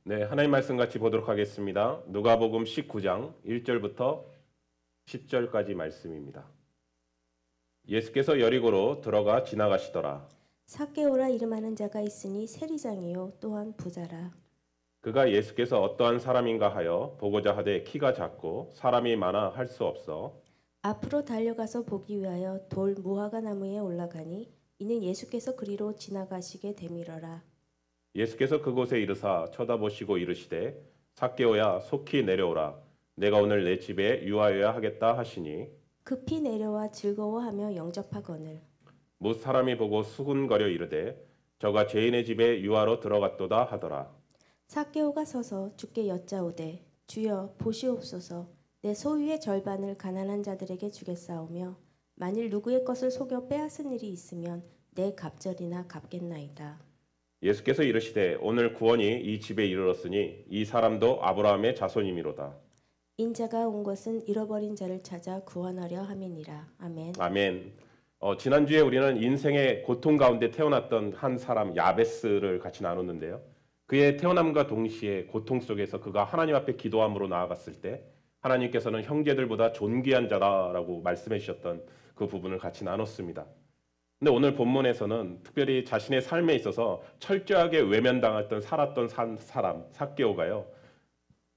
네, 하나님 말씀 같이 보도록 하겠습니다. 누가복음 19장 1절부터 10절까지 말씀입니다. 예수께서 여리고로 들어가 지나가시더라. 삭개오라 이름하는 자가 있으니 세리장이요 또한 부자라. 그가 예수께서 어떠한 사람인가 하여 보고자 하되 키가 작고 사람이 많아 할 수 없어 앞으로 달려가서 보기 위하여 돌 무화과 나무에 올라가니 이는 예수께서 그리로 지나가시게 되밀어라. 예수께서 그곳에 이르사 쳐다보시고 이르시되 삭개오야 속히 내려오라. 내가 오늘 내 집에 유하여야 하겠다 하시니 급히 내려와 즐거워하며 영접하거늘. 뭇 사람이 보고 수군거려 이르되 저가 죄인의 집에 유하러 들어갔도다 하더라. 삭개오가 서서 주께 여짜오되 주여 보시옵소서 내 소유의 절반을 가난한 자들에게 주겠사오며 만일 누구의 것을 속여 빼앗은 일이 있으면 내 갑절이나 갚겠나이다. 예수께서 이르시되 오늘 구원이 이 집에 이르렀으니 이 사람도 아브라함의 자손이미로다. 인자가 온 것은 잃어버린 자를 찾아 구원하려 함이니라. 아멘. 아멘. 지난주에 우리는 인생의 고통 가운데 태어났던 한 사람 야베스를 같이 나눴는데요. 그의 태어남과 동시에 고통 속에서 그가 하나님 앞에 기도함으로 나아갔을 때 하나님께서는 형제들보다 존귀한 자다라고 말씀해 주셨던 그 부분을 같이 나눴습니다. 근데 오늘 본문에서는 특별히 자신의 삶에 있어서 철저하게 외면당했던 살았던 사람 삭개오가요.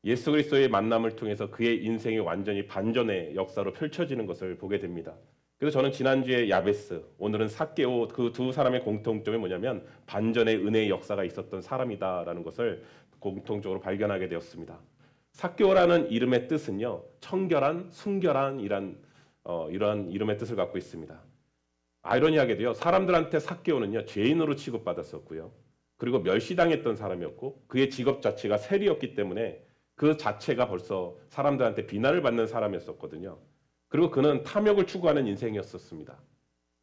예수 그리스도의 만남을 통해서 그의 인생이 완전히 반전의 역사로 펼쳐지는 것을 보게 됩니다. 그래서 저는 지난주에 야베스, 오늘은 삭개오 그 두 사람의 공통점이 뭐냐면 반전의 은혜의 역사가 있었던 사람이다라는 것을 공통적으로 발견하게 되었습니다. 삭개오라는 이름의 뜻은요, 청결한, 순결한이란 이러한 이름의 뜻을 갖고 있습니다. 아이러니하게도요, 사람들한테 삭개오는요 죄인으로 취급받았었고요, 그리고 멸시당했던 사람이었고 그의 직업 자체가 세리였기 때문에 그 자체가 벌써 사람들한테 비난을 받는 사람이었었거든요. 그리고 그는 탐욕을 추구하는 인생이었었습니다.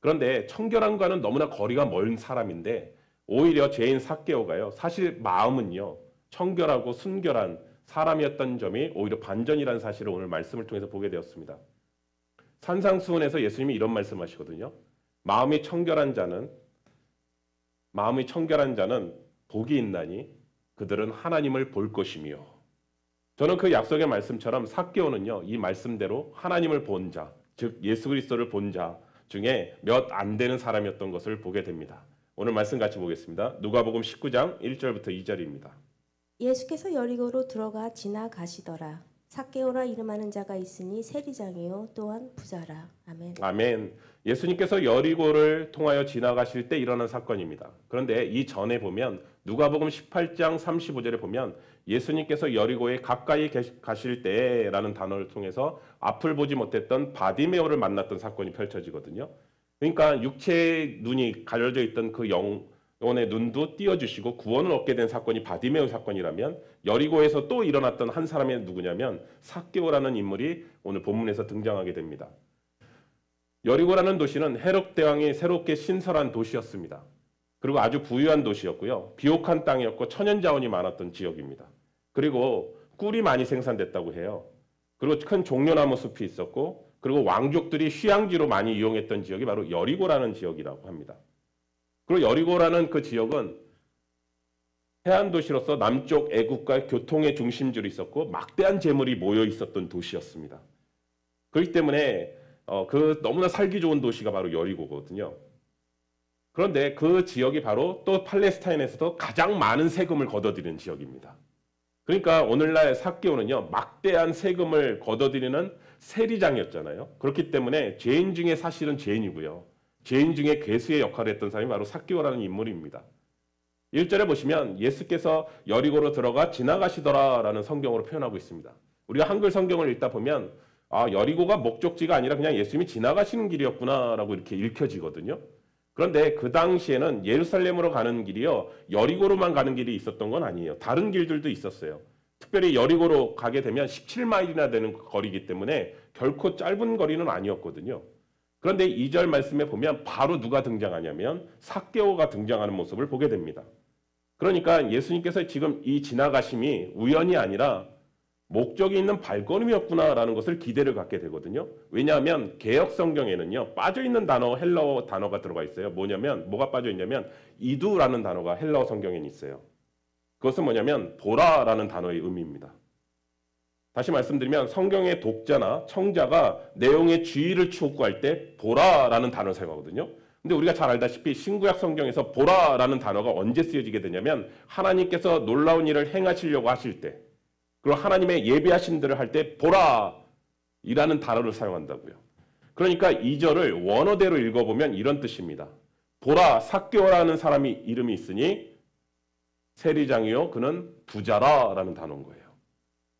그런데 청결함과는 너무나 거리가 먼 사람인데 오히려 죄인 삭개오가요, 사실 마음은요 청결하고 순결한 사람이었던 점이 오히려 반전이라는 사실을 오늘 말씀을 통해서 보게 되었습니다. 산상수훈에서 예수님이 이런 말씀하시거든요. 마음이 청결한 자는 복이 있나니 그들은 하나님을 볼 것이며. 저는 그 약속의 말씀처럼 삭개오는요 이 말씀대로 하나님을 본 자, 즉 예수 그리스도를 본 자 중에 몇 안 되는 사람이었던 것을 보게 됩니다. 오늘 말씀 같이 보겠습니다. 누가복음 19장 1절부터 2절입니다. 예수께서 여리고로 들어가 지나가시더라. 삭개오라 이름하는 자가 있으니 세리장이요 또한 부자라. 아멘. 아멘. 예수님께서 여리고를 통하여 지나가실 때 일어난 사건입니다. 그런데 이 전에 보면 누가복음 18장 35절에 보면 예수님께서 여리고에 가까이 가실 때라는 단어를 통해서 앞을 보지 못했던 바디메오를 만났던 사건이 펼쳐지거든요. 그러니까 육체의 눈이 가려져 있던 그 영혼의 눈도 띄어주시고 구원을 얻게 된 사건이 바디메오 사건이라면 여리고에서 또 일어났던 한 사람이 누구냐면 삭개오라는 인물이 오늘 본문에서 등장하게 됩니다. 여리고라는 도시는 헤롯 대왕이 새롭게 신설한 도시였습니다. 그리고 아주 부유한 도시였고요. 비옥한 땅이었고 천연자원이 많았던 지역입니다. 그리고 꿀이 많이 생산됐다고 해요. 그리고 큰 종려나무 숲이 있었고 그리고 왕족들이 휴양지로 많이 이용했던 지역이 바로 여리고라는 지역이라고 합니다. 그리고 여리고라는 그 지역은 해안 도시로서 남쪽 애국과 교통의 중심지로 있었고 막대한 재물이 모여 있었던 도시였습니다. 그렇기 때문에 그 너무나 살기 좋은 도시가 바로 여리고거든요. 그런데 그 지역이 바로 또 팔레스타인에서도 가장 많은 세금을 걷어들이는 지역입니다. 그러니까 오늘날 삭개오는요 막대한 세금을 걷어들이는 세리장이었잖아요. 그렇기 때문에 죄인 중에 사실은 죄인이고요. 죄인 중에 괴수의 역할을 했던 사람이 바로 삭개오라는 인물입니다. 1절에 보시면 예수께서 여리고로 들어가 지나가시더라라는 성경으로 표현하고 있습니다. 우리가 한글 성경을 읽다 보면 여리고가 목적지가 아니라 그냥 예수님이 지나가시는 길이었구나라고 이렇게 읽혀지거든요. 그런데 그 당시에는 예루살렘으로 가는 길이요 여리고로만 가는 길이 있었던 건 아니에요. 다른 길들도 있었어요. 특별히 여리고로 가게 되면 17마일이나 되는 거리이기 때문에 결코 짧은 거리는 아니었거든요. 그런데 2절 말씀에 보면 바로 누가 등장하냐면 삭개오가 등장하는 모습을 보게 됩니다. 그러니까 예수님께서 지금 이 지나가심이 우연이 아니라 목적이 있는 발걸음이었구나라는 것을 기대를 갖게 되거든요. 왜냐하면 개역 성경에는요 빠져있는 단어, 헬라어 단어가 들어가 있어요. 뭐가 빠져있냐면 이두라는 단어가 헬라어 성경에는 있어요. 그것은 뭐냐면 보라라는 단어의 의미입니다. 다시 말씀드리면 성경의 독자나 청자가 내용의 주의를 추구할 때 보라라는 단어를 사용하거든요. 근데 우리가 잘 알다시피 신구약 성경에서 보라라는 단어가 언제 쓰여지게 되냐면 하나님께서 놀라운 일을 행하시려고 하실 때, 그리고 하나님의 예배하신들을 할 때 보라이라는 단어를 사용한다고요. 그러니까 2절을 원어대로 읽어보면 이런 뜻입니다. 보라, 삭개오라는 사람이 이름이 있으니 세리장이요 그는 부자라라는 단어인 거예요.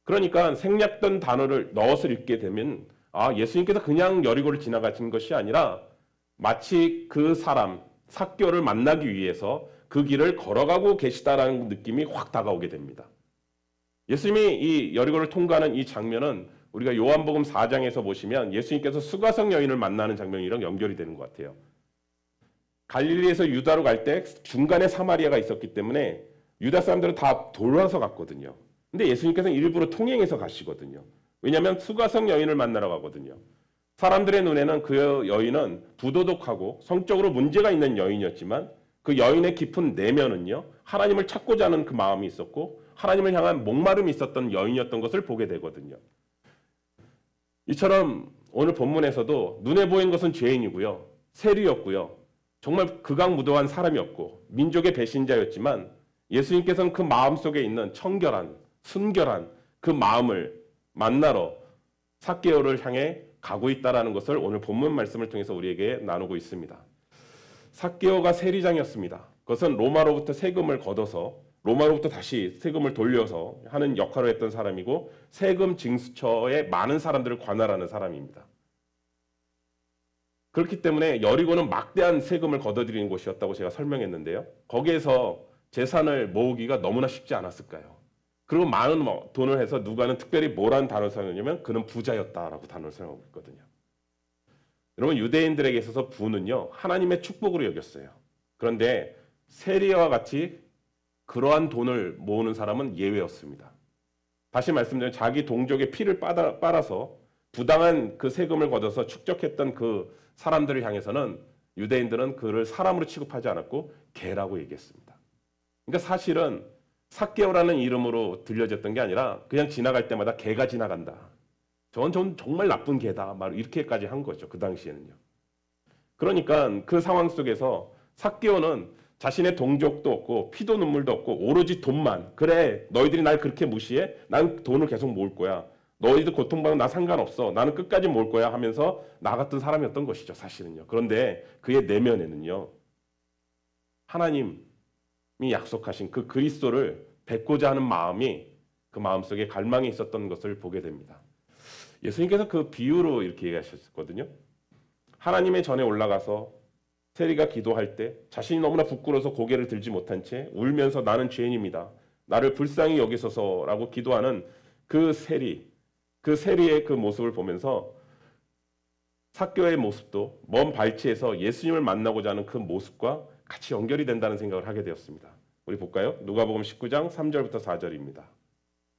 그러니까 생략된 단어를 넣어서 읽게 되면 예수님께서 그냥 여리고를 지나가신 것이 아니라 마치 그 사람 삭개오를 만나기 위해서 그 길을 걸어가고 계시다라는 느낌이 확 다가오게 됩니다. 예수님이 이 여리고를 통과하는 이 장면은 우리가 요한복음 4장에서 보시면 예수님께서 수가성 여인을 만나는 장면이랑 연결이 되는 것 같아요. 갈릴리에서 유다로 갈 때 중간에 사마리아가 있었기 때문에 유다 사람들은 다 돌아서 갔거든요. 근데 예수님께서는 일부러 통행해서 가시거든요. 왜냐하면 수가성 여인을 만나러 가거든요. 사람들의 눈에는 그 여인은 부도덕하고 성적으로 문제가 있는 여인이었지만 그 여인의 깊은 내면은요, 하나님을 찾고자 하는 그 마음이 있었고 하나님을 향한 목마름이 있었던 여인이었던 것을 보게 되거든요. 이처럼 오늘 본문에서도 눈에 보인 것은 죄인이고요, 세리였고요, 정말 극악무도한 사람이었고 민족의 배신자였지만 예수님께서는 그 마음속에 있는 청결한, 순결한 그 마음을 만나러 삭개오를 향해 가고 있다는 것을 오늘 본문 말씀을 통해서 우리에게 나누고 있습니다. 삭개오가 세리장이었습니다. 그것은 로마로부터 세금을 걷어서 로마로부터 다시 세금을 돌려서 하는 역할을 했던 사람이고 세금 징수처에 많은 사람들을 관할하는 사람입니다. 그렇기 때문에 여리고는 막대한 세금을 걷어들이는 곳이었다고 제가 설명했는데요. 거기에서 재산을 모으기가 너무나 쉽지 않았을까요? 그리고 많은 돈을 해서 누가는 특별히 뭐라는 단어를 사용했냐면 그는 부자였다라고 단어를 사용하고 있거든요. 여러분, 유대인들에게 있어서 부는요 하나님의 축복으로 여겼어요. 그런데 세리와 같이 그러한 돈을 모으는 사람은 예외였습니다. 다시 말씀드리면 자기 동족의 피를 빨아서 부당한 그 세금을 걷어서 축적했던 그 사람들을 향해서는 유대인들은 그를 사람으로 취급하지 않았고 개라고 얘기했습니다. 그러니까 사실은 삭개오라는 이름으로 들려졌던 게 아니라 그냥 지나갈 때마다 개가 지나간다, 저건 정말 나쁜 개다, 말 이렇게까지 한 거죠. 그 당시에는요. 그러니까 그 상황 속에서 삭개오는 자신의 동족도 없고 피도 눈물도 없고 오로지 돈만, 그래 너희들이 날 그렇게 무시해? 난 돈을 계속 모을 거야. 너희들 고통받으면 나 상관없어. 나는 끝까지 모을 거야 하면서 나갔던 사람이었던 것이죠. 사실은요. 그런데 그의 내면에는요 하나님이 약속하신 그 그리스도를 뵙고자 하는 마음이, 그 마음속에 갈망이 있었던 것을 보게 됩니다. 예수님께서 그 비유로 이렇게 얘기하셨거든요. 하나님의 전에 올라가서 세리가 기도할 때 자신이 너무나 부끄러워서 고개를 들지 못한 채 울면서 나는 죄인입니다, 나를 불쌍히 여기소서라고 기도하는 그 세리의 그 모습을 보면서 삭개오의 모습도 먼 발치에서 예수님을 만나고자 하는 그 모습과 같이 연결이 된다는 생각을 하게 되었습니다. 우리 볼까요? 누가복음 19장 3절부터 4절입니다.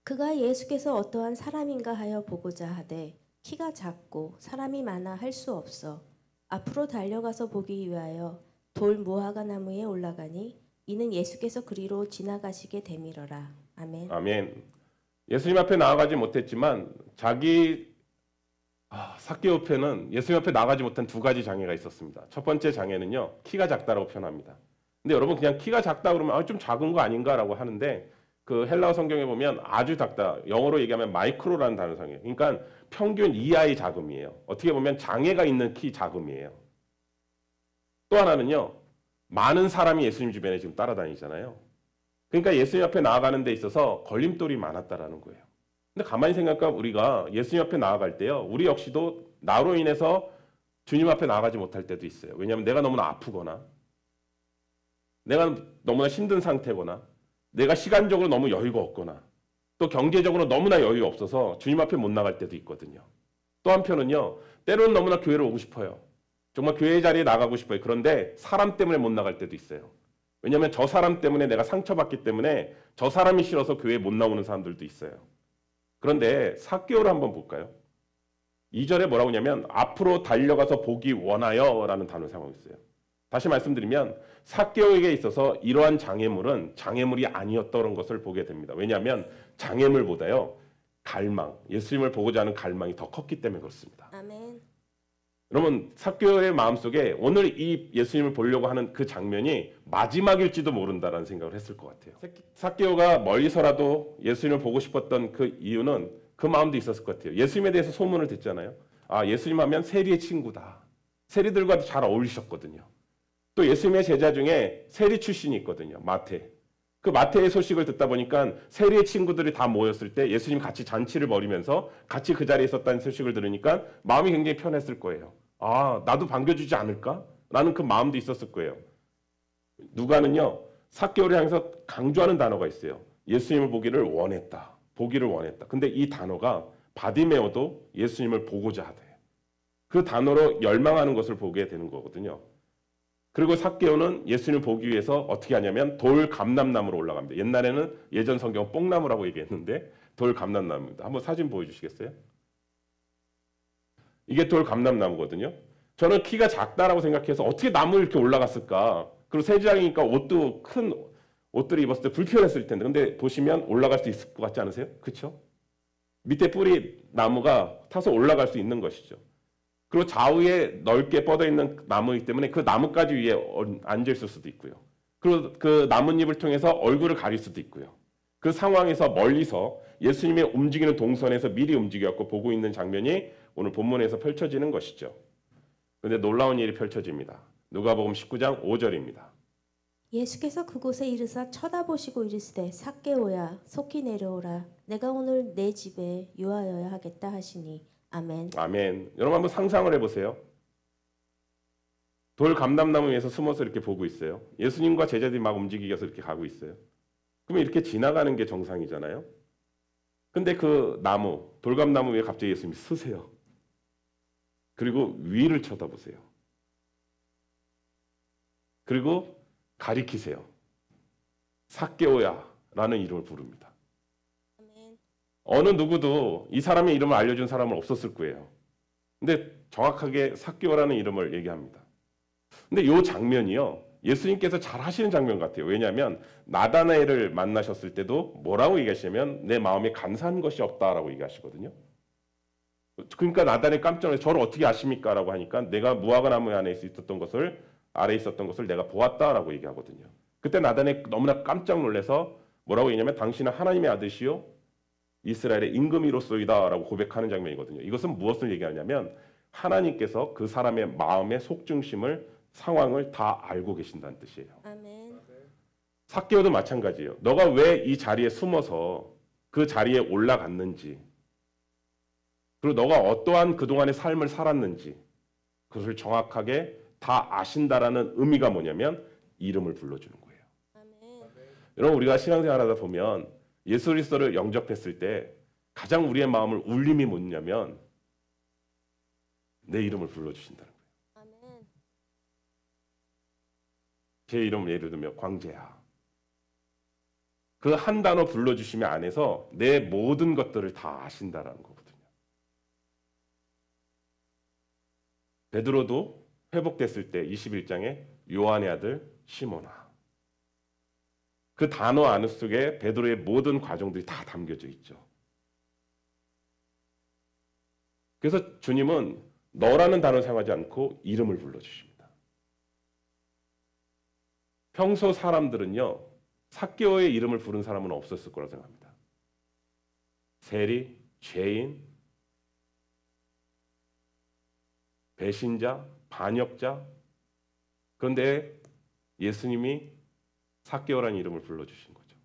그가 예수께서 어떠한 사람인가 하여 보고자 하되 키가 작고 사람이 많아 할 수 없어 앞으로 달려가서 보기 위하여 돌 무화과 나무에 올라가니 이는 예수께서 그리로 지나가시게 되밀어라. 아멘. 아멘. 예수님 앞에 나아가지 못했지만 삭개오 편은 예수님 앞에 나가지 못한 두 가지 장애가 있었습니다. 첫 번째 장애는요, 키가 작다라고 표현합니다. 근데 여러분, 그냥 키가 작다 그러면 좀 작은 거 아닌가라고 하는데 그 헬라어 성경에 보면 아주 작다, 영어로 얘기하면 마이크로라는 단어 사용해요. 그러니까 평균 이하의 작음이에요. 어떻게 보면 장애가 있는 키 작음이에요. 또 하나는요, 많은 사람이 예수님 주변에 지금 따라다니잖아요. 그러니까 예수님 앞에 나아가는 데 있어서 걸림돌이 많았다라는 거예요. 근데 가만히 생각하면 우리가 예수님 앞에 나아갈 때요, 우리 역시도 나로 인해서 주님 앞에 나아가지 못할 때도 있어요. 왜냐하면 내가 너무나 아프거나 내가 너무나 힘든 상태거나 내가 시간적으로 너무 여유가 없거나 또 경제적으로 너무나 여유가 없어서 주님 앞에 못 나갈 때도 있거든요. 또 한편은요, 때로는 너무나 교회를 오고 싶어요. 정말 교회 자리에 나가고 싶어요. 그런데 사람 때문에 못 나갈 때도 있어요. 왜냐하면 저 사람 때문에 내가 상처받기 때문에 저 사람이 싫어서 교회에 못 나오는 사람들도 있어요. 그런데 삭개오를 한번 볼까요? 2절에 뭐라고 하냐면 앞으로 달려가서 보기 원하여 라는 단어를 사용하고 있어요. 다시 말씀드리면 삭개오에게 있어서 이러한 장애물은 장애물이 아니었던 것을 보게 됩니다. 왜냐하면 장애물보다요 갈망, 예수님을 보고자 하는 갈망이 더 컸기 때문에 그렇습니다. 아멘. 여러분 삭개오의 마음속에 오늘 이 예수님을 보려고 하는 그 장면이 마지막일지도 모른다라는 생각을 했을 것 같아요. 삭개오가 멀리서라도 예수님을 보고 싶었던 그 이유는 그 마음도 있었을 것 같아요. 예수님에 대해서 소문을 듣잖아요. 아, 예수님 하면 세리의 친구다. 세리들과도 잘 어울리셨거든요. 또 예수님의 제자 중에 세리 출신이 있거든요. 마태. 그 마태의 소식을 듣다 보니까 세리의 친구들이 다 모였을 때 예수님 같이 잔치를 벌이면서 같이 그 자리에 있었다는 소식을 들으니까 마음이 굉장히 편했을 거예요. 아, 나도 반겨주지 않을까? 라는 그 마음도 있었을 거예요. 누가는요. 삭개오를 향해서 강조하는 단어가 있어요. 예수님을 보기를 원했다. 보기를 원했다. 근데 이 단어가 바디메오도 예수님을 보고자 하대. 그 단어로 열망하는 것을 보게 되는 거거든요. 그리고 삭개오는 예수님을 보기 위해서 어떻게 하냐면 돌 감람나무로 올라갑니다. 옛날에는 예전 성경 뽕나무라고 얘기했는데 돌 감람나무입니다. 한번 사진 보여주시겠어요? 이게 돌 감람나무거든요. 저는 키가 작다라고 생각해서 어떻게 나무에 이렇게 올라갔을까? 그리고 세장이니까 옷도 큰 옷들을 입었을 때 불편했을 텐데 근데 보시면 올라갈 수 있을 것 같지 않으세요? 그렇죠? 밑에 뿌리 나무가 타서 올라갈 수 있는 것이죠. 그리고 좌우에 넓게 뻗어 있는 나무이기 때문에 그 나뭇가지 위에 앉아 있을 수도 있고요. 그리고 그 나뭇잎을 통해서 얼굴을 가릴 수도 있고요. 그 상황에서 멀리서 예수님의 움직이는 동선에서 미리 움직여갖고 보고 있는 장면이 오늘 본문에서 펼쳐지는 것이죠. 그런데 놀라운 일이 펼쳐집니다. 누가복음 19장 5절입니다. 예수께서 그곳에 이르사 쳐다보시고 이르시되 삭개오야 속히 내려오라 내가 오늘 내 집에 유하여야 하겠다 하시니 아멘. 아멘. 여러분 한번 상상을 해보세요. 돌 감람나무 위에서 숨어서 이렇게 보고 있어요. 예수님과 제자들이 막 움직이셔서 이렇게 가고 있어요. 그러면 이렇게 지나가는 게 정상이잖아요. 근데 그 나무, 돌감나무 위에 갑자기 예수님이 서세요. 그리고 위를 쳐다보세요. 그리고 가리키세요. 삭개오야 라는 이름을 부릅니다. 아멘. 어느 누구도 이 사람의 이름을 알려준 사람은 없었을 거예요. 근데 정확하게 삭개오라는 이름을 얘기합니다. 근데 이 장면이요. 예수님께서 잘 하시는 장면 같아요. 왜냐하면 나다나엘을 만나셨을 때도 뭐라고 얘기하시냐면 내 마음에 감사한 것이 없다라고 얘기하시거든요. 그러니까 나다나엘이 깜짝 놀라서 저를 어떻게 아십니까? 라고 하니까 내가 무화과 나무 안에 있었던 것을 아래에 있었던 것을 내가 보았다라고 얘기하거든요. 그때 나다나엘이 너무나 깜짝 놀라서 뭐라고 얘기냐면 당신은 하나님의 아들이요 이스라엘의 임금이로소이다라고 고백하는 장면이거든요. 이것은 무엇을 얘기하냐면 하나님께서 그 사람의 마음의 속중심을 상황을 다 알고 계신다는 뜻이에요. 아멘. 삭개오도 마찬가지예요. 너가 왜 이 자리에 숨어서 그 자리에 올라갔는지 그리고 너가 어떠한 그동안의 삶을 살았는지 그것을 정확하게 다 아신다라는 의미가 뭐냐면 이름을 불러주는 거예요. 아멘. 여러분 우리가 신앙생활하다 보면 예수 그리스도를 영접했을 때 가장 우리의 마음을 울림이 뭐냐면 내 이름을 불러주신다는 거예요. 아멘. 제 이름을 예를 들면 광재야. 그 한 단어 불러주시면 안에서 내 모든 것들을 다 아신다라는 거거든요. 베드로도 회복됐을 때 21장에 요한의 아들 시몬아. 그 단어 안에 속에 베드로의 모든 과정들이 다 담겨져 있죠. 그래서 주님은 너라는 단어를 사용하지 않고 이름을 불러주십니다. 평소 사람들은요. 삭개오의 이름을 부른 사람은 없었을 거라고 생각합니다. 세리, 죄인, 배신자, 반역자. 그런데 예수님이 삭개오라는 이름을 불러주신 거죠.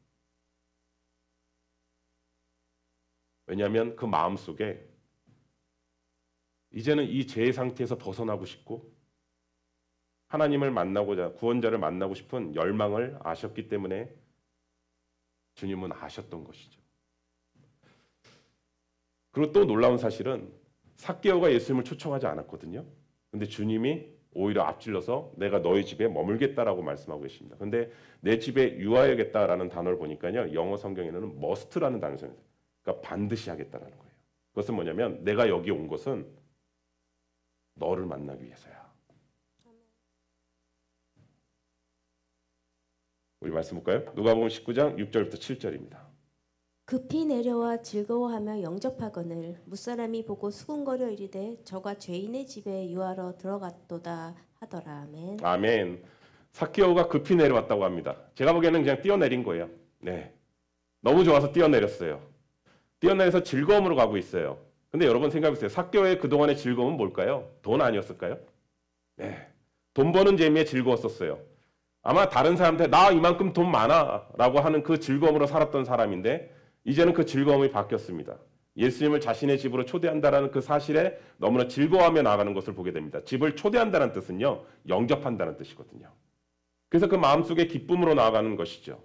왜냐하면 그 마음속에 이제는 이 죄의 상태에서 벗어나고 싶고 하나님을 만나고자 구원자를 만나고 싶은 열망을 아셨기 때문에 주님은 아셨던 것이죠. 그리고 또 놀라운 사실은 삭개오가 예수님을 초청하지 않았거든요. 근데 주님이 오히려 앞질러서 내가 너희 집에 머물겠다라고 말씀하고 계십니다. 근데 내 집에 유하여겠다라는 단어를 보니까요. 영어 성경에는 must라는 단어를 써요. 그러니까 반드시 하겠다라는 거예요. 그것은 뭐냐면 내가 여기 온 것은 너를 만나기 위해서야. 우리 말씀 볼까요? 누가복음 19장 6절부터 7절입니다. 급히 내려와 즐거워하며 영접하거늘 무사람이 보고 수군거려 이르되 저가 죄인의 집에 유하러 들어갔도다 하더라. 아멘. 아멘. 삭개오가 급히 내려왔다고 합니다. 제가 보기에는 그냥 뛰어내린 거예요. 네, 너무 좋아서 뛰어내렸어요. 뛰어내려서 즐거움으로 가고 있어요. 근데 여러분 생각해보세요. 삭개오의 그동안의 즐거움은 뭘까요? 돈 아니었을까요? 네, 돈 버는 재미에 즐거웠었어요. 아마 다른 사람한테 나 이만큼 돈 많아 라고 하는 그 즐거움으로 살았던 사람인데 이제는 그 즐거움이 바뀌었습니다. 예수님을 자신의 집으로 초대한다는 그 사실에 너무나 즐거워하며 나아가는 것을 보게 됩니다. 집을 초대한다는 뜻은요, 영접한다는 뜻이거든요. 그래서 그 마음속에 기쁨으로 나아가는 것이죠.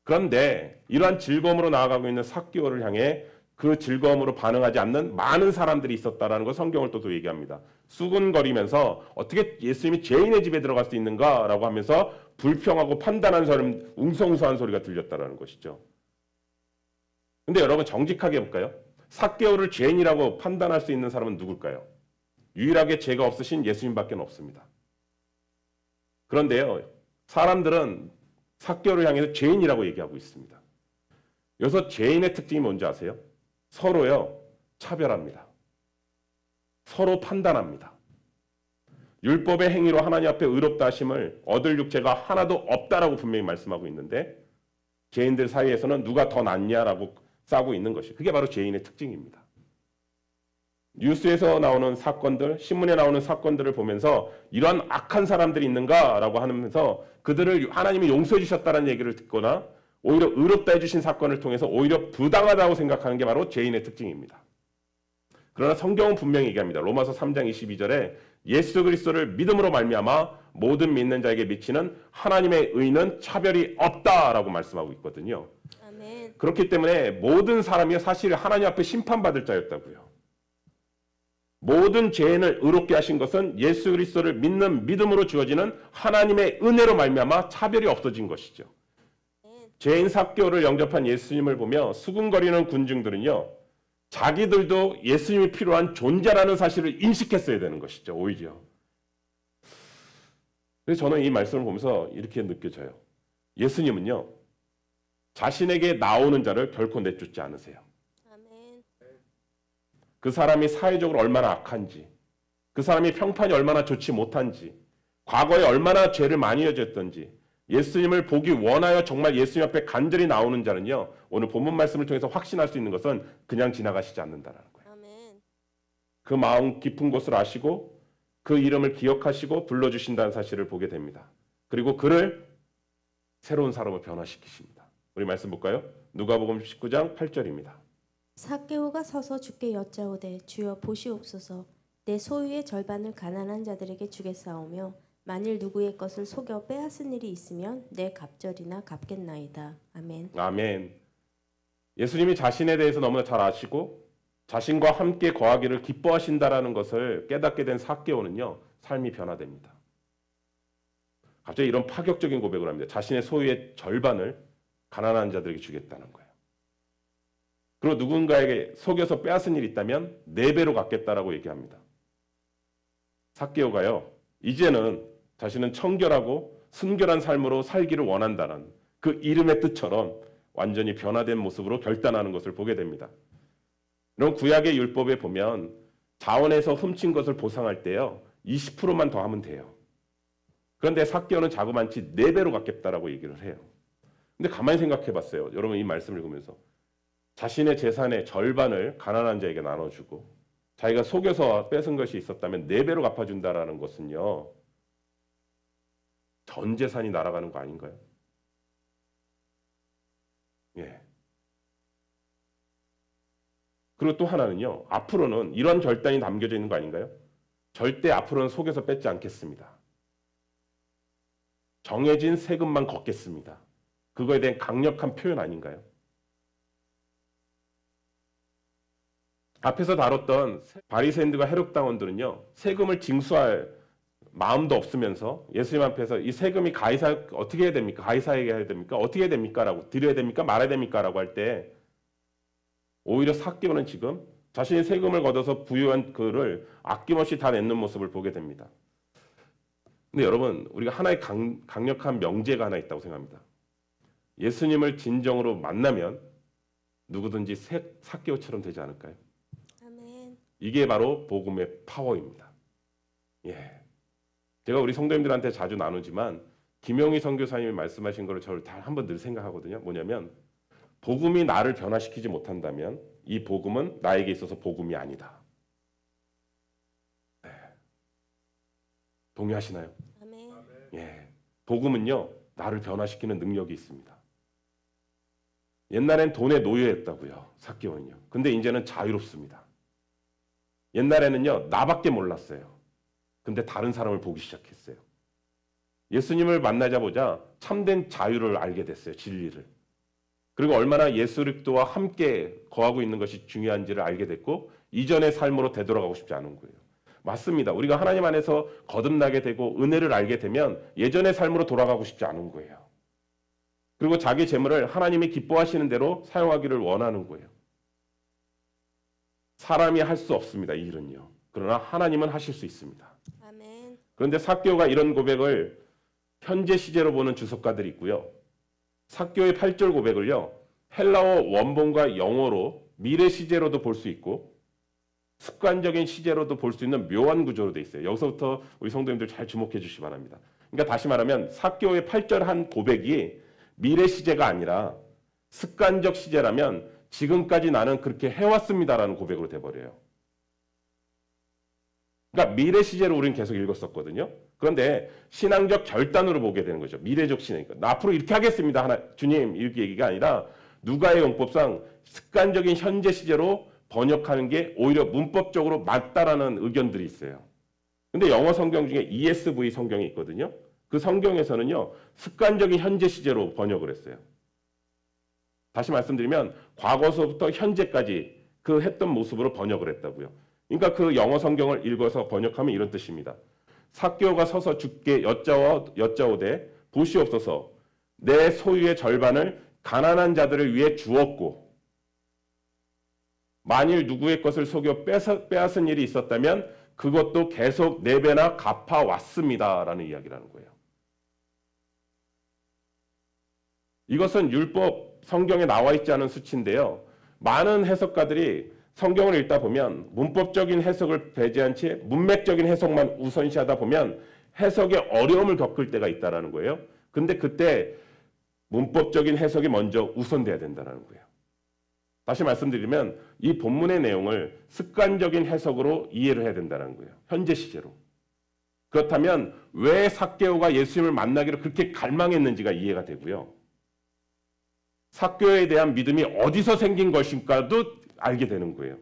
그런데 이러한 즐거움으로 나아가고 있는 삭개오를 향해 그 즐거움으로 반응하지 않는 많은 사람들이 있었다라는 걸 성경을 또 얘기합니다. 수군거리면서 어떻게 예수님이 죄인의 집에 들어갈 수 있는가라고 하면서 불평하고 판단하는 사람, 웅성웅성한 소리가 들렸다라는 것이죠. 근데 여러분 정직하게 볼까요? 삭개오를 죄인이라고 판단할 수 있는 사람은 누굴까요? 유일하게 죄가 없으신 예수님밖에 없습니다. 그런데요, 사람들은 삭개오를 향해서 죄인이라고 얘기하고 있습니다. 여기서 죄인의 특징이 뭔지 아세요? 서로요, 차별합니다. 서로 판단합니다. 율법의 행위로 하나님 앞에 의롭다 하심을 얻을 육체가 하나도 없다라고 분명히 말씀하고 있는데 죄인들 사이에서는 누가 더 낫냐라고 싸고 있는 것이, 그게 바로 죄인의 특징입니다. 뉴스에서 나오는 사건들, 신문에 나오는 사건들을 보면서 이러한 악한 사람들이 있는가라고 하면서 그들을 하나님이 용서해 주셨다는 얘기를 듣거나 오히려 의롭다 해주신 사건을 통해서 오히려 부당하다고 생각하는 게 바로 죄인의 특징입니다. 그러나 성경은 분명히 얘기합니다. 로마서 3장 22절에 예수 그리스도를 믿음으로 말미암아 모든 믿는 자에게 미치는 하나님의 의는 차별이 없다라고 말씀하고 있거든요. 아멘. 그렇기 때문에 모든 사람이 사실 하나님 앞에 심판받을 자였다고요. 모든 죄인을 의롭게 하신 것은 예수 그리스도를 믿는 믿음으로 주어지는 하나님의 은혜로 말미암아 차별이 없어진 것이죠. 죄인 삭개오를 영접한 예수님을 보며 수군거리는 군중들은요, 자기들도 예수님이 필요한 존재라는 사실을 인식했어야 되는 것이죠. 오히려. 그래서 저는 이 말씀을 보면서 이렇게 느껴져요. 예수님은요, 자신에게 나오는 자를 결코 내쫓지 않으세요. 아멘. 그 사람이 사회적으로 얼마나 악한지, 그 사람이 평판이 얼마나 좋지 못한지, 과거에 얼마나 죄를 많이 저질렀던지, 예수님을 보기 원하여 정말 예수님 앞에 간절히 나오는 자는요, 오늘 본문 말씀을 통해서 확신할 수 있는 것은 그냥 지나가시지 않는다는 거예요. 아멘. 그 마음 깊은 곳을 아시고 그 이름을 기억하시고 불러주신다는 사실을 보게 됩니다. 그리고 그를 새로운 사람으로 변화시키십니다. 우리 말씀 볼까요? 누가복음 19장 8절입니다. 삭개오가 서서 주께 여짜오되 주여 보시옵소서 내 소유의 절반을 가난한 자들에게 주겠사오며 만일 누구의 것을 속여 빼앗은 일이 있으면 내 갑절이나 갚겠나이다. 아멘. 아멘. 예수님이 자신에 대해서 너무나 잘 아시고 자신과 함께 거하기를 기뻐하신다라는 것을 깨닫게 된 삭개오는요, 삶이 변화됩니다. 갑자기 이런 파격적인 고백을 합니다. 자신의 소유의 절반을 가난한 자들에게 주겠다는 거예요. 그리고 누군가에게 속여서 빼앗은 일이 있다면 4배로 갚겠다라고 얘기합니다. 삭개오가요, 이제는 자신은 청결하고 순결한 삶으로 살기를 원한다는 그 이름의 뜻처럼 완전히 변화된 모습으로 결단하는 것을 보게 됩니다. 이런 구약의 율법에 보면 자원에서 훔친 것을 보상할 때요, 20%만 더 하면 돼요. 그런데 삭개오는 자그만치 4배로 갚겠다라고 얘기를 해요. 근데 가만히 생각해 봤어요. 여러분 이 말씀을 보면서 자신의 재산의 절반을 가난한 자에게 나눠주고 자기가 속여서 뺏은 것이 있었다면 4배로 갚아준다라는 것은요, 전 재산이 날아가는 거 아닌가요? 예. 그리고 또 하나는요, 앞으로는 이런 결단이 담겨져 있는 거 아닌가요? 절대 앞으로는 속여서 뺏지 않겠습니다. 정해진 세금만 걷겠습니다. 그거에 대한 강력한 표현 아닌가요? 앞에서 다뤘던 바리새인들과 헤롯당원들은요, 세금을 징수할 마음도 없으면서 예수님 앞에서 이 세금이 가이사 어떻게 해야 됩니까? 가이사에게 해야 됩니까? 어떻게 해야 됩니까? 라고 드려야 됩니까? 말아야 됩니까? 라고 할 때 오히려 삭개오는 지금 자신의 세금을 걷어서 부유한 그를 아낌없이 다 내는 모습을 보게 됩니다. 근데 여러분, 우리가 하나의 강력한 명제가 하나 있다고 생각합니다. 예수님을 진정으로 만나면 누구든지 삭개오처럼 되지 않을까요? 아멘. 이게 바로 복음의 파워입니다. 예. 제가 우리 성도님들한테 자주 나누지만 김영희 선교사님이 말씀하신 거를 저를 다 한번 늘 생각하거든요. 뭐냐면 복음이 나를 변화시키지 못한다면 이 복음은 나에게 있어서 복음이 아니다. 네. 동의하시나요? 아멘. 예. 복음은요, 나를 변화시키는 능력이 있습니다. 옛날엔 돈의 노예였다고요, 삭개오는요. 근데 이제는 자유롭습니다. 옛날에는요, 나밖에 몰랐어요. 근데 다른 사람을 보기 시작했어요. 예수님을 만나자보자 참된 자유를 알게 됐어요, 진리를. 그리고 얼마나 예수 그리스도와 함께 거하고 있는 것이 중요한지를 알게 됐고 이전의 삶으로 되돌아가고 싶지 않은 거예요. 맞습니다. 우리가 하나님 안에서 거듭나게 되고 은혜를 알게 되면 예전의 삶으로 돌아가고 싶지 않은 거예요. 그리고 자기 재물을 하나님이 기뻐하시는 대로 사용하기를 원하는 거예요. 사람이 할 수 없습니다, 이 일은요. 그러나 하나님은 하실 수 있습니다. 아멘. 그런데 삭개오가 이런 고백을 현재 시제로 보는 주석가들이 있고요. 삭개오의 8절 고백을요, 헬라어 원본과 영어로 미래 시제로도 볼 수 있고 습관적인 시제로도 볼 수 있는 묘한 구조로 돼 있어요. 여기서부터 우리 성도님들 잘 주목해 주시기 바랍니다. 그러니까 다시 말하면 삭개오의 8절 한 고백이 미래 시제가 아니라 습관적 시제라면 지금까지 나는 그렇게 해왔습니다라는 고백으로 돼버려요. 그러니까 미래 시제로 우리는 계속 읽었었거든요. 그런데 신앙적 결단으로 보게 되는 거죠. 미래적 신앙이니까. 나 앞으로 이렇게 하겠습니다. 주님 이렇게 얘기가 아니라 누가의 용법상 습관적인 현재 시제로 번역하는 게 오히려 문법적으로 맞다라는 의견들이 있어요. 근데 영어 성경 중에 ESV 성경이 있거든요. 그 성경에서는요, 습관적인 현재 시제로 번역을 했어요. 다시 말씀드리면 과거서부터 현재까지 그 했던 모습으로 번역을 했다고요. 그러니까 그 영어 성경을 읽어서 번역하면 이런 뜻입니다. 삭개오가 서서 주께 여짜오되 보시옵소서 내 소유의 절반을 가난한 자들을 위해 주었고 만일 누구의 것을 속여 빼앗은 일이 있었다면 그것도 계속 4배나 갚아왔습니다라는 이야기라는 거예요. 이것은 율법 성경에 나와 있지 않은 수치인데요. 많은 해석가들이 성경을 읽다 보면 문법적인 해석을 배제한 채 문맥적인 해석만 우선시하다 보면 해석에 어려움을 겪을 때가 있다는 거예요. 근데 그때 문법적인 해석이 먼저 우선돼야 된다는 거예요. 다시 말씀드리면 이 본문의 내용을 습관적인 해석으로 이해를 해야 된다는 거예요. 현재 시제로. 그렇다면 왜 삭개오가 예수님을 만나기를 그렇게 갈망했는지가 이해가 되고요. 삭개오에 대한 믿음이 어디서 생긴 것인가도 알게 되는 거예요.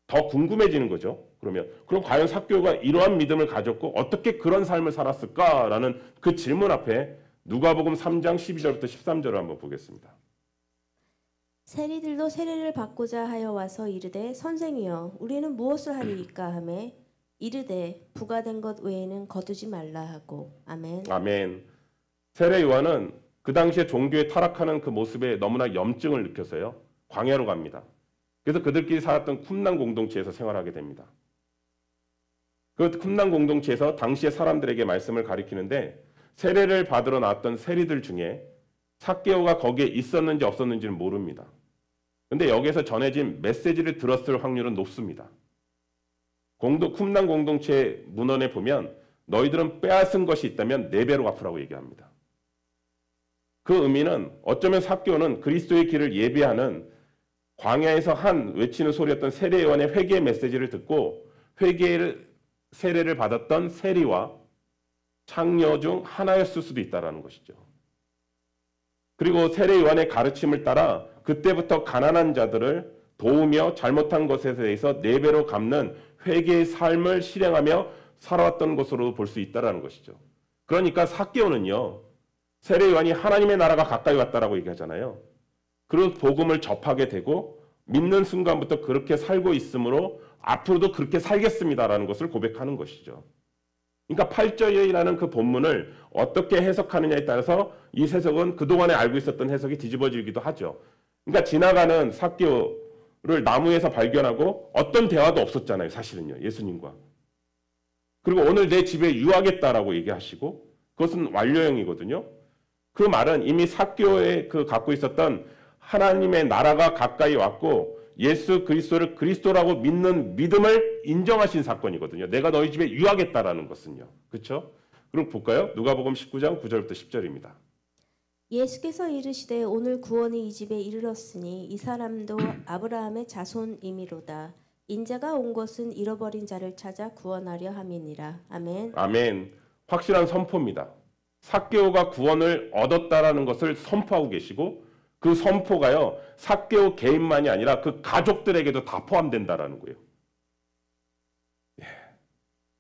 더 궁금해지는 거죠. 그럼 과연 삭개오가 이러한 믿음을 가졌고 어떻게 그런 삶을 살았을까라는 그 질문 앞에 누가복음 3장 12절부터 13절을 한번 보겠습니다. 세리들도 세례를 받고자 하여 와서 이르되 선생이여 우리는 무엇을 하리이까 하매 이르되 부과된 것 외에는 거두지 말라 하고. 아멘. 아멘. 세례 요한은 그 당시에 종교에 타락하는 그 모습에 너무나 염증을 느껴서요. 광야로 갑니다. 그래서 그들끼리 살았던 쿰난 공동체에서 생활하게 됩니다. 그 쿰난 공동체에서 당시의 사람들에게 말씀을 가리키는데 세례를 받으러 나왔던 세리들 중에 삭개오가 거기에 있었는지 없었는지는 모릅니다. 근데 여기에서 전해진 메시지를 들었을 확률은 높습니다. 쿰난 공동체 문헌에 보면 너희들은 빼앗은 것이 있다면 4배로 갚으라고 얘기합니다. 그 의미는 어쩌면 삭개오는 그리스도의 길을 예비하는 광야에서 한 외치는 소리였던 세례 요한의 회개의 메시지를 듣고 세례를 받았던 세리와 창녀 중 하나였을 수도 있다는 것이죠. 그리고 세례 요한의 가르침을 따라 그때부터 가난한 자들을 도우며 잘못한 것에 대해서 4배로 갚는 회개의 삶을 실행하며 살아왔던 것으로 볼 수 있다는 것이죠. 그러니까 삭개오는요. 세례 요한이 하나님의 나라가 가까이 왔다라고 얘기하잖아요. 그 복음을 접하게 되고 믿는 순간부터 그렇게 살고 있으므로 앞으로도 그렇게 살겠습니다라는 것을 고백하는 것이죠. 그러니까 8절이라는 그 본문을 어떻게 해석하느냐에 따라서 이 해석은 그동안에 알고 있었던 해석이 뒤집어지기도 하죠. 그러니까 지나가는 삭개오를 나무에서 발견하고 어떤 대화도 없었잖아요. 사실은요. 예수님과. 그리고 오늘 내 집에 유하겠다라고 얘기하시고 그것은 완료형이거든요. 그 말은 이미 삭개오에 그 갖고 있었던 하나님의 나라가 가까이 왔고 예수 그리스도를 그리스도라고 믿는 믿음을 인정하신 사건이거든요. 내가 너희 집에 유하겠다라는 것은요. 그렇죠? 그럼 볼까요? 누가복음 19장 9절부터 10절입니다. 예수께서 이르시되 오늘 구원이 이 집에 이르렀으니 이 사람도 아브라함의 자손이미로다. 인자가 온 것은 잃어버린 자를 찾아 구원하려 함이니라. 아멘. 아멘. 확실한 선포입니다. 삭개오가 구원을 얻었다라는 것을 선포하고 계시고 그 선포가요. 삭개오 개인만이 아니라 그 가족들에게도 다 포함된다라는 거예요. 예.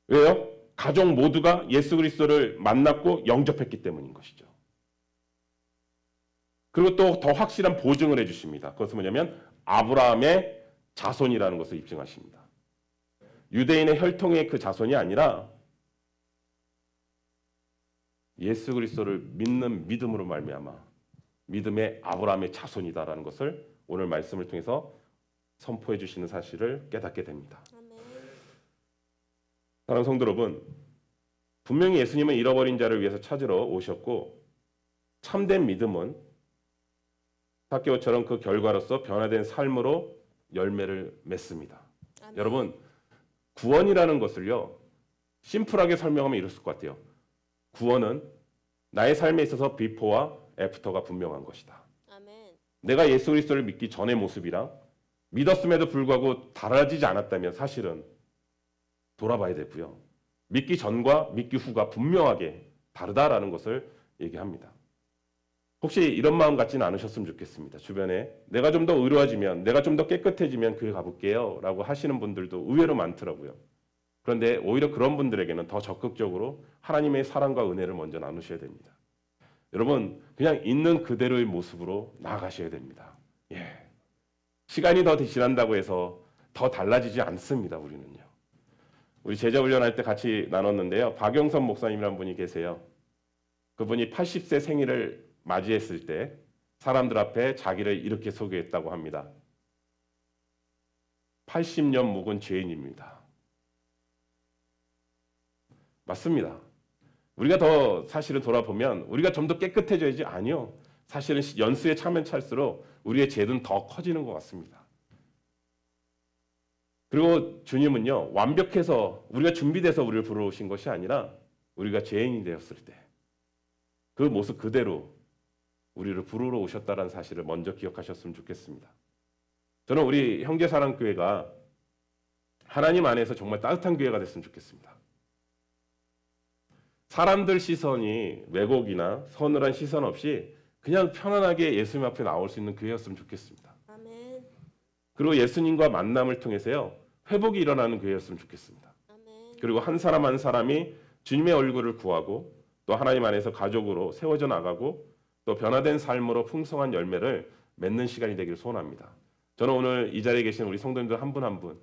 왜요? 가족 모두가 예수 그리스도를 만났고 영접했기 때문인 것이죠. 그리고 또 더 확실한 보증을 해주십니다. 그것은 뭐냐면 아브라함의 자손이라는 것을 입증하십니다. 유대인의 혈통의 그 자손이 아니라 예수 그리스도를 믿는 믿음으로 말미암아 믿음의 아브라함의 자손이다라는 것을 오늘 말씀을 통해서 선포해 주시는 사실을 깨닫게 됩니다. 사랑하는 성도 여러분, 분명히 예수님은 잃어버린 자를 위해서 찾으러 오셨고 참된 믿음은 삭개오처럼 그 결과로서 변화된 삶으로 열매를 맺습니다. 아멘. 여러분, 구원이라는 것을요 심플하게 설명하면 이럴 것 같아요. 구원은 나의 삶에 있어서 비포와 애프터가 분명한 것이다. 아멘. 내가 예수 그리스도를 믿기 전의 모습이랑 믿었음에도 불구하고 달라지지 않았다면 사실은 돌아봐야 되고요. 믿기 전과 믿기 후가 분명하게 다르다라는 것을 얘기합니다. 혹시 이런 마음 갖지는 않으셨으면 좋겠습니다. 주변에 내가 좀 더 의로워지면, 내가 좀 더 깨끗해지면 교회 가볼게요 라고 하시는 분들도 의외로 많더라고요. 그런데 오히려 그런 분들에게는 더 적극적으로 하나님의 사랑과 은혜를 먼저 나누셔야 됩니다. 여러분, 그냥 있는 그대로의 모습으로 나아가셔야 됩니다. 예. 시간이 더 지난다고 해서 더 달라지지 않습니다. 우리는요. 우리 제자 훈련할 때 같이 나눴는데요. 박영선 목사님이라는 분이 계세요. 그분이 80세 생일을 맞이했을 때 사람들 앞에 자기를 이렇게 소개했다고 합니다. 80년 묵은 죄인입니다. 맞습니다. 우리가 더 사실은 돌아보면 우리가 좀 더 깨끗해져야지 아니요. 사실은 연수에 차면 찰수록 우리의 죄는 더 커지는 것 같습니다. 그리고 주님은요. 완벽해서 우리가 준비돼서 우리를 부르신 것이 아니라 우리가 죄인이 되었을 때 그 모습 그대로 우리를 부르러 오셨다는 사실을 먼저 기억하셨으면 좋겠습니다. 저는 우리 형제사랑교회가 하나님 안에서 정말 따뜻한 교회가 됐으면 좋겠습니다. 사람들 시선이 왜곡이나 서늘한 시선 없이 그냥 편안하게 예수님 앞에 나올 수 있는 교회였으면 좋겠습니다. 아멘. 그리고 예수님과 만남을 통해서요. 회복이 일어나는 교회였으면 좋겠습니다. 아멘. 그리고 한 사람 한 사람이 주님의 얼굴을 구하고 또 하나님 안에서 가족으로 세워져 나가고 또 변화된 삶으로 풍성한 열매를 맺는 시간이 되기를 소원합니다. 저는 오늘 이 자리에 계신 우리 성도님들 한 분 한 분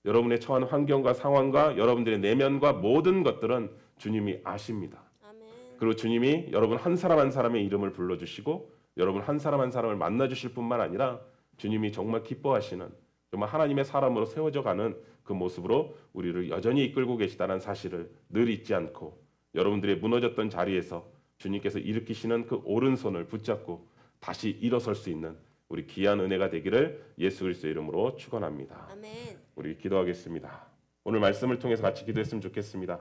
여러분의 처한 환경과 상황과 여러분들의 내면과 모든 것들은 주님이 아십니다. 아멘. 그리고 주님이 여러분 한 사람 한 사람의 이름을 불러주시고 여러분 한 사람 한 사람을 만나주실 뿐만 아니라 주님이 정말 기뻐하시는 정말 하나님의 사람으로 세워져 가는 그 모습으로 우리를 여전히 이끌고 계시다는 사실을 늘 잊지 않고 여러분들의 무너졌던 자리에서 주님께서 일으키시는 그 오른손을 붙잡고 다시 일어설 수 있는 우리 귀한 은혜가 되기를 예수 그리스도의 이름으로 축원합니다. 아멘. 우리 기도하겠습니다. 오늘 말씀을 통해서 같이 기도했으면 좋겠습니다.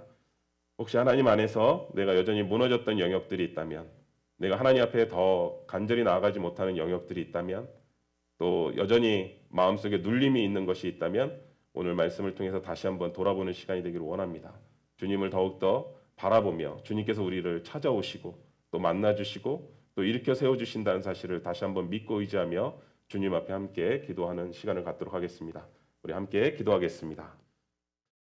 혹시 하나님 안에서 내가 여전히 무너졌던 영역들이 있다면 내가 하나님 앞에 더 간절히 나아가지 못하는 영역들이 있다면 또 여전히 마음속에 눌림이 있는 것이 있다면 오늘 말씀을 통해서 다시 한번 돌아보는 시간이 되기를 원합니다. 주님을 더욱더 바라보며 주님께서 우리를 찾아오시고 또 만나주시고 또 일으켜 세워주신다는 사실을 다시 한번 믿고 의지하며 주님 앞에 함께 기도하는 시간을 갖도록 하겠습니다. 우리 함께 기도하겠습니다.